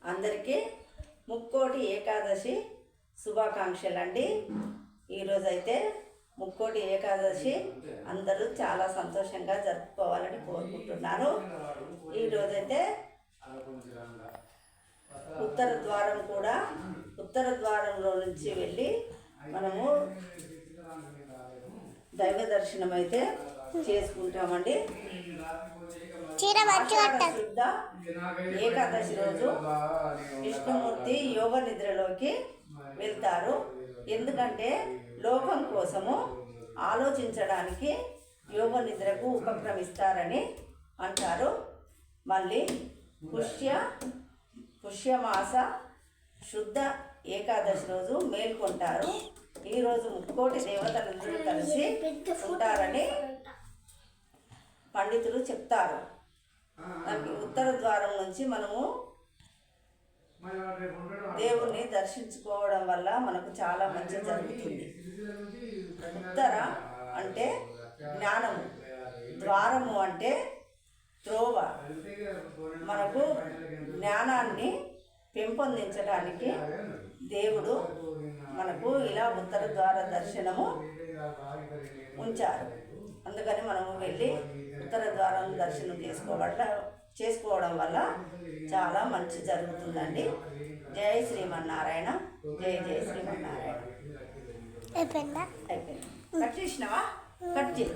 అందరికీ ముక్కోటి ఏకాదశి శుభాకాంక్షలు అండి. ఈరోజైతే ముక్కోటి ఏకాదశి అందరూ చాలా సంతోషంగా జరుపుకోవాలని కోరుకుంటున్నాను. ఈరోజైతే ఉత్తర ద్వారంలో నుంచి వెళ్ళి మనము దైవ దర్శనం అయితే చేసుకుంటామండి. శుద్ధ ఏకాదశి రోజు విష్ణుమూర్తి యోగ నిద్రలోకి వెళ్తారు. ఎందుకంటే లోకం కోసము ఆలోచించడానికి యోగ నిద్రకు ఉపక్రమిస్తారని అంటారు. మళ్ళీ పుష్యమాస శుద్ధ ఏకాదశి రోజు మేల్కొంటారు. ఈరోజు ముక్కోటి దేవతలందరూ కలిసి ఉంటారని పండితులు చెప్తారు. దానికి ఉత్తర ద్వారం నుంచి మనము దేవుణ్ణి దర్శించుకోవడం వల్ల మనకు చాలా మంచి జరుగుతుంది. ఉత్తర అంటే జ్ఞానము, ద్వారము అంటే త్రోవ. మనకు జ్ఞానాన్ని పెంపొందించడానికి దేవుడు మనకు ఇలా ఉత్తర ద్వార దర్శనము ఉంచారు. అందుకని మనము వెళ్ళి ఉత్తర ద్వారం దర్శనం చేసుకోవడం వల్ల చాలా మంచి జరుగుతుందండి. జై శ్రీమన్నారాయణ, జై జై శ్రీమన్నారాయణ. అయిపోయింది. కట్ చేసినావా? కట్ చేయి.